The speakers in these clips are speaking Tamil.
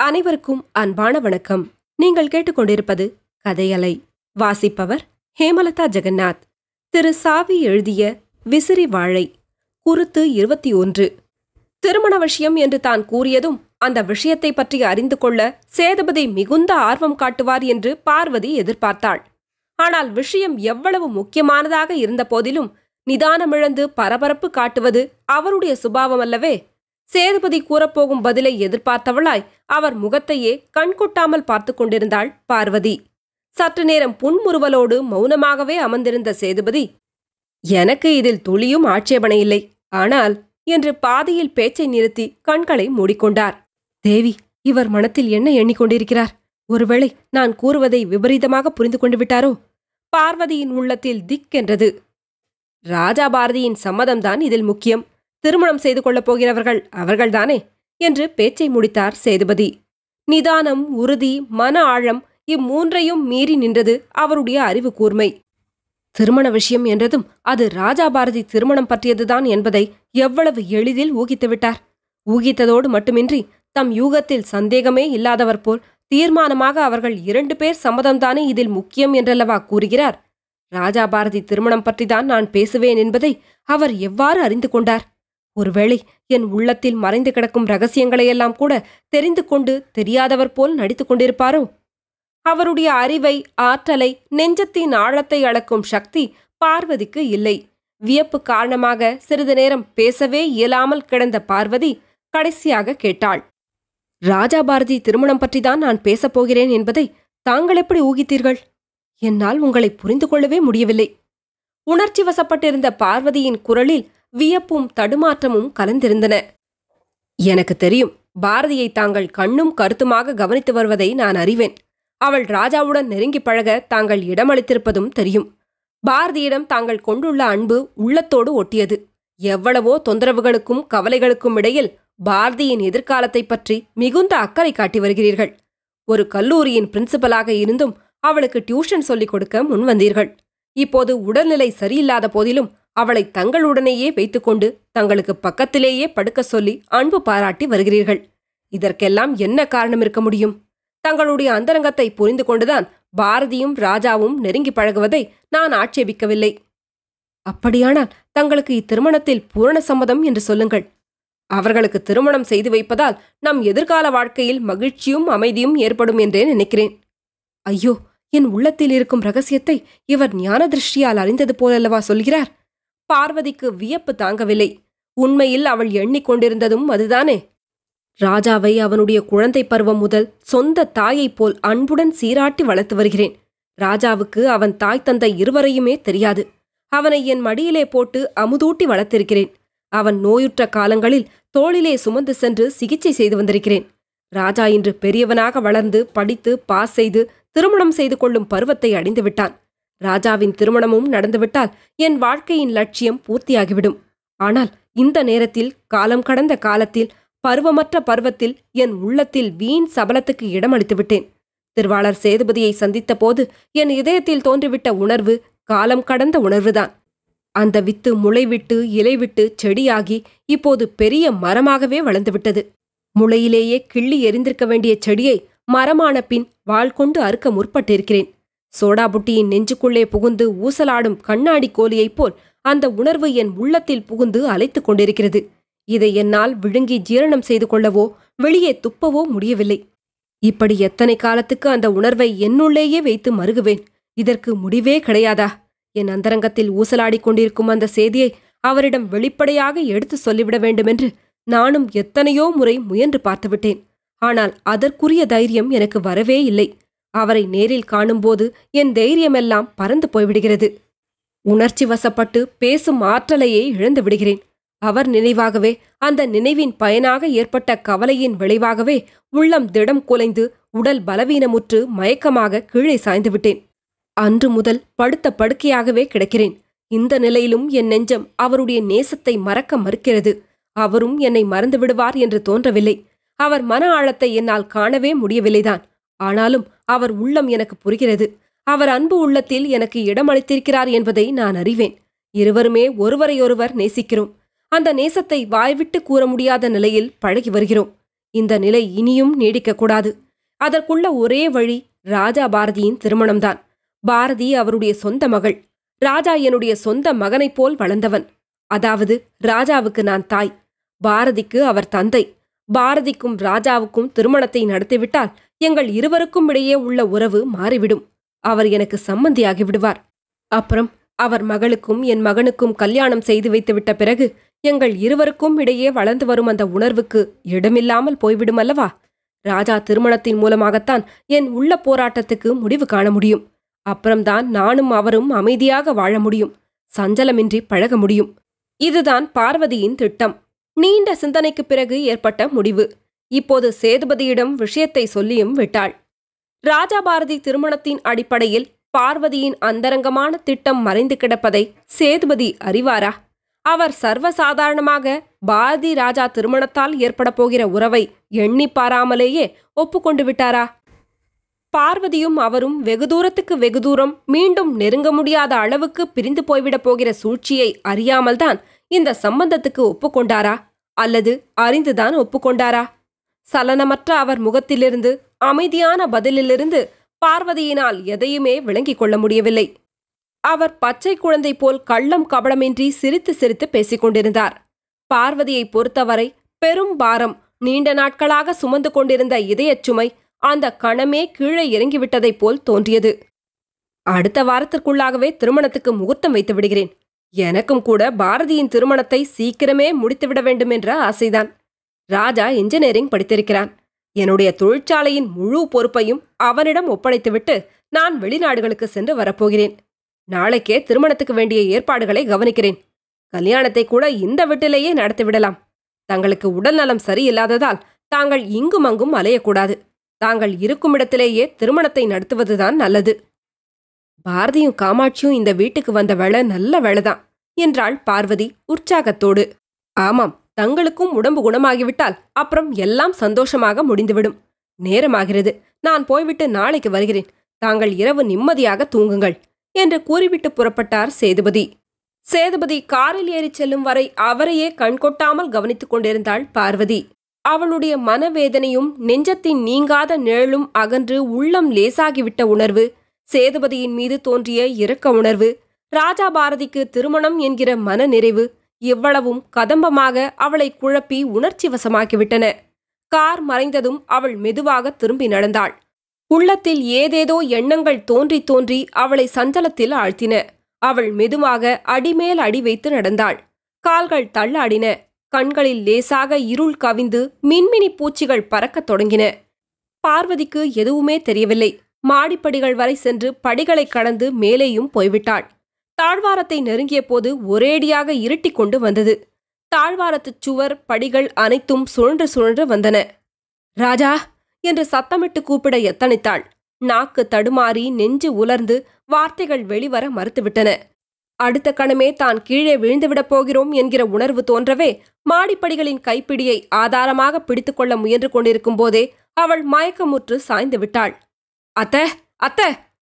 அனைவருக்கும் அன்பான வணக்கம். நீங்கள் கேட்டுக்கொண்டிருப்பது கதையலை. வாசிப்பவர் ஹேமலதா ஜெகநாத். திரு சாவி எழுதிய விசிறி வாழை. குருத்து 21. திருமண விஷயம் என்று தான் கூறியதும் அந்த விஷயத்தை பற்றி அறிந்து கொள்ள சேதுபதி மிகுந்த ஆர்வம் காட்டுவார் என்று பார்வதி எதிர்பார்த்தாள். ஆனால் விஷயம் எவ்வளவு முக்கியமானதாக இருந்த போதிலும் நிதானமிழந்து பரபரப்பு காட்டுவது அவருடைய சுபாவமல்லவே. சேதுபதி கூறப்போகும் பதிலை எதிர்பார்த்தவளாய் அவர் முகத்தையே கண்கொட்டாமல் பார்த்து கொண்டிருந்தாள் பார்வதி. சற்று நேரம் புன்முறுவலோடு மௌனமாகவே அமர்ந்திருந்த சேதுபதி, எனக்கு இதில் துளியும் ஆட்சேபனை இல்லை, ஆனால் என்று பாதியில் பேச்சை நிறுத்தி கண்களை மூடிக்கொண்டார். தேவி, இவர் மனத்தில் என்ன எண்ணிக்கொண்டிருக்கிறார்? ஒருவேளை நான் கூறுவதை விபரீதமாக புரிந்து கொண்டு விட்டாரோ? பார்வதியின் உள்ளத்தில் திக்கென்றது. ராஜா பாரதியின் சம்மதம்தான் இதில் முக்கியம். திருமணம் செய்து கொள்ளப் போகிறவர்கள் அவர்கள்தானே என்று பேச்சை முடித்தார் சேதுபதி. நிதானம், உறுதி, மன ஆழம் இம்மூன்றையும் மீறி நின்றது அவருடைய அறிவு கூர்மை. திருமண விஷயம் என்றதும் அது ராஜா பாரதி திருமணம் பற்றியதுதான் என்பதை எவ்வளவு எளிதில் ஊகித்துவிட்டார். ஊகித்ததோடு மட்டுமின்றி தம் யூகத்தில் சந்தேகமே இல்லாதவர் போல் தீர்மானமாக அவர்கள் 2 பேர் சம்மதம்தானே இதில் முக்கியம் என்றல்லவா கூறுகிறார். ராஜா பாரதி திருமணம் பற்றிதான் நான் பேசுவேன் என்பதை அவர் எவ்வாறு அறிந்து கொண்டார்? ஒருவேளை என் உள்ளத்தில் மறைந்து கிடக்கும் ரகசியங்களையெல்லாம் கூட தெரிந்து கொண்டு தெரியாதவர் போல் நடித்துக் கொண்டிருப்பாரோ? அவருடைய அறிவை, ஆற்றலை, நெஞ்சத்தின் ஆழத்தை அளக்கும் சக்தி பார்வதிக்கு இல்லை. வியப்பு காரணமாக சிறிது நேரம் பேசவே இயலாமல் கிடந்த பார்வதி கடைசியாக கேட்டாள். ராஜா பாரதி திருமணம் பற்றிதான் நான் பேசப்போகிறேன் என்பதை தாங்கள் எப்படி ஊகித்தீர்கள்? என்னால் உங்களை புரிந்து கொள்ளவே முடியவில்லை. உணர்ச்சி வசப்பட்டிருந்த பார்வதியின் குரலில் வியப்பும் தடுமாற்றமும் கலந்திருந்தன. எனக்கு தெரியும், பாரதியை தாங்கள் கண்ணும் கருத்துமாக கவனித்து வருவதை நான் அறிவேன். அவள் ராஜாவுடன் நெருங்கி பழக தாங்கள் இடமளித்திருப்பதும் தெரியும். பாரதியிடம் தாங்கள் கொண்டுள்ள அன்பு உள்ளத்தோடு ஒட்டியது. எவ்வளவோ தொந்தரவுகளுக்கும் கவலைகளுக்கும் இடையில் பாரதியின் எதிர்காலத்தை பற்றி மிகுந்த அக்கறை காட்டி வருகிறீர்கள். ஒரு கல்லூரியின் பிரின்சிபலாக இருந்தும் அவளுக்கு டியூஷன் சொல்லிக் கொடுக்க முன்வந்தீர்கள். இப்போது உடல்நிலை சரியில்லாத போதிலும் அவளை தங்களுடனேயே வைத்துக்கொண்டு தங்களுக்கு பக்கத்திலேயே படுக்க சொல்லி அன்பு பாராட்டி வருகிறீர்கள். இதற்கெல்லாம் என்ன காரணம் இருக்க முடியும்? தங்களுடைய அந்தரங்கத்தை புரிந்து கொண்டுதான் பாரதியும் ராஜாவும் நெருங்கி பழகுவதை நான் ஆட்சேபிக்கவில்லை. அப்படியானால் தங்களுக்கு இத்திருமணத்தில் பூரண சம்மதம் என்று சொல்லுங்கள். அவர்களுக்கு திருமணம் செய்து வைப்பதால் நம் எதிர்கால வாழ்க்கையில் மகிழ்ச்சியும் அமைதியும் ஏற்படும் என்றே நினைக்கிறேன். ஐயோ, என் உள்ளத்தில் இருக்கும் ரகசியத்தை இவர் ஞான திருஷ்டியால் அறிந்தது போலல்லவா சொல்கிறார். பார்வதிக்கு வியப்பு தாங்கவில்லை. உண்மையில் அவள் எண்ணிக்கொண்டிருந்ததும் அதுதானே. ராஜாவை அவனுடைய குழந்தை பருவம் முதல் சொந்த தாயைப் போல் அன்புடன் சீராட்டி வளர்த்து வருகிறேன். ராஜாவுக்கு அவன் தாய் தந்தை இருவரையுமே தெரியாது. அவனை என் மடியிலே போட்டு அமுதூட்டி வளர்த்திருக்கிறேன். அவன் நோயுற்ற காலங்களில் தோளிலே சுமந்து சென்று சிகிச்சை செய்து வந்திருக்கிறேன். ராஜா இன்று பெரியவனாக வளர்ந்து படித்து பாஸ் செய்து திருமணம் செய்து கொள்ளும் பருவத்தை அடைந்து விட்டான். ராஜாவின் திருமணமும் நடந்துவிட்டால் என் வாழ்க்கையின் லட்சியம் பூர்த்தியாகிவிடும். ஆனால் இந்த நேரத்தில், காலம் கடந்த காலத்தில், பருவமற்ற பருவத்தில் என் உள்ளத்தில் வீண் சபலத்துக்கு இடமளித்து விட்டேன். திருவாளர் சேதுபதியை சந்தித்த போது என் இதயத்தில் தோன்றிவிட்ட உணர்வு காலம் கடந்த உணர்வுதான். அந்த வித்து முளைவிட்டு இலைவிட்டு செடியாகி இப்போது பெரிய மரமாகவே வளர்ந்துவிட்டது. முளையிலேயே கிள்ளி எரிந்திருக்க வேண்டிய செடியை மரமான பின் வாள் கொண்டு அறுக்க முற்பட்டிருக்கிறேன். சோடா புட்டியின் நெஞ்சுக்குள்ளே புகுந்து ஊசலாடும் கண்ணாடி கோலியைப் போல் அந்த உணர்வு என் உள்ளத்தில் புகுந்து அலைத்துக் கொண்டிருக்கிறது. இதை என்னால் விழுங்கி ஜீரணம் செய்து கொள்ளவோ வெளியே துப்பவோ முடியவில்லை. இப்படி எத்தனை காலத்துக்கு அந்த உணர்வை என்னுள்ளேயே வைத்து மருகுவேன்? இதற்கு முடிவே கிடையாதா? என் அந்தரங்கத்தில் ஊசலாடிக் கொண்டிருக்கும் அந்த செய்தியை அவரிடம் வெளிப்படையாக எடுத்து சொல்லிவிட வேண்டுமென்று நானும் எத்தனையோ முறை முயன்று பார்த்துவிட்டேன். ஆனால் அதற்குரிய தைரியம் எனக்கு வரவே இல்லை. அவரை நேரில் காணும்போது என் தைரியமெல்லாம் பறந்து போய்விடுகிறது. உணர்ச்சி வசப்பட்டு பேசும் ஆற்றலையே இழந்து விடுகிறேன். அவர் நினைவாகவே, அந்த நினைவின் பயனாக ஏற்பட்ட கவலையின் விளைவாகவே உள்ளம் திடம் குலைந்து உடல் பலவீனமுற்று மயக்கமாக கீழே சாய்ந்து விட்டேன். அன்று முதல் படுத்த படுக்கையாகவே கிடக்கிறேன். இந்த நிலையிலும் என் நெஞ்சம் அவருடைய நேசத்தை மறக்க மறுக்கிறது. அவரும் என்னை மறந்து விடுவார் என்று தோன்றவில்லை. அவர் மன ஆழத்தை என்னால் காணவே முடியவில்லைதான். ஆனாலும் அவர் உள்ளம் எனக்கு புரிகிறது. அவர் அன்பு உள்ளத்தில் எனக்கு இடமளித்திருக்கிறார் என்பதை நான் அறிவேன். இருவருமே ஒருவரையொருவர் நேசிக்கிறோம். அந்த நேசத்தை வாய்விட்டு கூற முடியாத நிலையில் பழகி வருகிறோம். இந்த நிலை இனியும் நீடிக்கக்கூடாது. அதற்குள்ள ஒரே வழி ராஜா பாரதியின் திருமணம்தான். பாரதி அவருடைய சொந்த மகள். ராஜா என்னுடைய சொந்த மகனைப் போல் வளர்ந்தவன். அதாவது ராஜாவுக்கு நான் தாய், பாரதிக்கு அவர் தந்தை. பாரதிக்கும் ராஜாவுக்கும் திருமணத்தை நடத்திவிட்டால் எங்கள் இருவருக்கும் இடையே உள்ள உறவு மாறிவிடும். அவர் எனக்கு சம்மந்தியாகி விடுவார். அப்புறம் அவர் மகளுக்கும் என் மகனுக்கும் கல்யாணம் செய்து வைத்துவிட்ட பிறகு எங்கள் இருவருக்கும் இடையே வளர்ந்து வரும் அந்த உணர்வுக்கு இடமில்லாமல் போய்விடும் அல்லவா? ராஜா திருமணத்தின் மூலமாகத்தான் என் உள்ள போராட்டத்துக்கு முடிவு காண முடியும். அப்புறம்தான் நானும் அவரும் அமைதியாக வாழ முடியும், சஞ்சலமின்றி பழக முடியும். இதுதான் பார்வதியின் திட்டம். நீண்ட சிந்தனைக்குப் பிறகு ஏற்பட்ட முடிவு. இப்போது சேதுபதியிடம் விஷயத்தை சொல்லியும் விட்டாள். ராஜா பாரதி திருமணத்தின் அடிப்படையில் பார்வதியின் அந்தரங்கமான திட்டம் மறைந்து கிடப்பதை சேதுபதி அறிவாரா? அவர் சர்வசாதாரணமாக பாரதி ராஜா திருமணத்தால் ஏற்பட போகிற உறவை எண்ணி பாராமலேயே ஒப்புக்கொண்டு விட்டாரா? பார்வதியும் அவரும் வெகு தூரத்துக்கு வெகு தூரம் மீண்டும் நெருங்க முடியாத அளவுக்கு பிரிந்து போய்விடப் போகிற சூழ்ச்சியை அறியாமல்தான் இந்த சம்பந்தத்துக்கு ஒப்புக்கொண்டாரா? அல்லது அறிந்துதான் ஒப்புக்கொண்டாரா? சலனமற்ற அவர் முகத்திலிருந்து, அமைதியான பதிலிலிருந்து பார்வதியினால் எதையுமே விளங்கிக் கொள்ள முடியவில்லை. அவர் பச்சை குழந்தை போல் கள்ளம் கபடமின்றி சிரித்து சிரித்து பேசிக் கொண்டிருந்தார். பார்வதியை பொறுத்தவரை பெரும் பாரம், நீண்ட நாட்களாக சுமந்து கொண்டிருந்த இதயச் சுமை அந்த கணமே கீழே இறங்கிவிட்டதைப் போல் தோன்றியது. அடுத்த வாரத்திற்குள்ளாகவே திருமணத்துக்கு முகூர்த்தம் வைத்து விடுகிறேன். எனக்கும் கூட பாரதியின் திருமணத்தை சீக்கிரமே முடித்துவிட வேண்டும் என்ற ஆசைதான். ராஜா இன்ஜினியரிங் படித்திருக்கிறான். என்னுடைய தொழிற்சாலையின் முழு பொறுப்பையும் அவனிடம் ஒப்படைத்துவிட்டு நான் வெளிநாடுகளுக்கு சென்று வரப்போகிறேன். நாளைக்கே திருமணத்துக்கு வேண்டிய ஏற்பாடுகளை கவனிக்கிறேன். கல்யாணத்தை கூட இந்த வீட்டிலேயே நடத்திவிடலாம். தங்களுக்கு உடல் நலம் சரியில்லாததால் தாங்கள் இங்கும் அங்கும் அலையக்கூடாது. தாங்கள் இருக்கும் இடத்திலேயே திருமணத்தை நடத்துவதுதான் நல்லது. பாரதியும் காமாட்சியும் இந்த வீட்டுக்கு வந்த வேளை நல்ல வேளைதான் என்றாள் பார்வதி உற்சாகத்தோடு. ஆமாம், தங்களுக்கும் உடம்பு குணமாகிவிட்டால் அப்புறம் எல்லாம் சந்தோஷமாக முடிந்துவிடும். நேரமாகிறது, நான் போய்விட்டு நாளைக்கு வருகிறேன். தாங்கள் இரவு நிம்மதியாக தூங்குங்கள் என்று கூறிவிட்டு புறப்பட்டார் சேதுபதி. சேதுபதி காரில் ஏறிச் செல்லும் வரை அவரையே கண்கொட்டாமல் கவனித்துக் கொண்டிருந்தாள் பார்வதி. அவளுடைய மனவேதனையும் நெஞ்சத்தின் நீங்காத நிழலும் அகன்று உள்ளம் லேசாகிவிட்ட உணர்வு, சேதுபதியின் மீது தோன்றிய இரக்க உணர்வு, ராஜா பாரதிக்கு திருமணம் என்கிற மன நிறைவு, இவ்வளவும் கதம்பமாக அவளை குழப்பி உணர்ச்சி வசமாக்கிவிட்டன. கார் மறைந்ததும் அவள் மெதுவாக திரும்பி நடந்தாள். உள்ளத்தில் ஏதேதோ எண்ணங்கள் தோன்றி தோன்றி அவளை சஞ்சலத்தில் ஆழ்த்தின. அவள் மெதுவாக அடிமேல் அடி வைத்து நடந்தாள். கால்கள் தள்ளாடின. கண்களில் லேசாக இருள் கவிந்து மின்மினி பூச்சிகள் பறக்கத் தொடங்கின. பார்வதிக்கு எதுவுமே தெரியவில்லை. மாடிப்படிகள் வரை சென்று படிகளை கடந்து மேலேயும் போய்விட்டாள். தாழ்வாரத்தை நெருங்கிய போது ஒரேடியாக இருட்டிக் கொண்டு வந்தது. தாழ்வாரத்துச் சுவர், படிகள் அனைத்தும் சுழன்று சுழன்று வந்தன. ராஜா என்று சத்தமிட்டு கூப்பிட எத்தனித்தாள். நாக்கு தடுமாறி நெஞ்சு உலர்ந்து வார்த்தைகள் வெளிவர மறுத்துவிட்டன. அடுத்த கணமே தான் கீழே விழுந்துவிடப் போகிறோம் என்கிற உணர்வு தோன்றவே மாடிப்படிகளின் கைப்பிடியை ஆதாரமாக பிடித்துக்கொள்ள முயன்று கொண்டிருக்கும் போதே அவள் மயக்கமுற்று சாய்ந்து விட்டாள். அத்த அத்த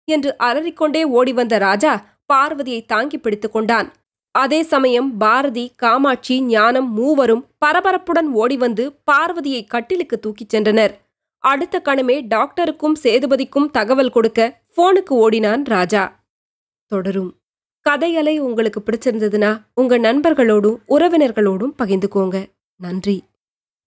என்று அலறிக்கொண்டே ஓடி வந்த ராஜா பார்வதியை தாங்கி பிடித்துக் கொண்டான். அதே சமயம் பாரதி, காமாட்சி, ஞானம் மூவரும் பரபரப்புடன் ஓடிவந்து பார்வதியை கட்டிலுக்கு தூக்கிச் சென்றனர். அடுத்த கணமே டாக்டருக்கும் சேதுபதிக்கும் தகவல் கொடுக்க போனுக்கு ஓடினான் ராஜா. தொடரும். கதையலை உங்களுக்கு பிடிச்சிருந்ததுன்னா உங்க நண்பர்களோடும் உறவினர்களோடும் பகிர்ந்துக்கோங்க. நன்றி.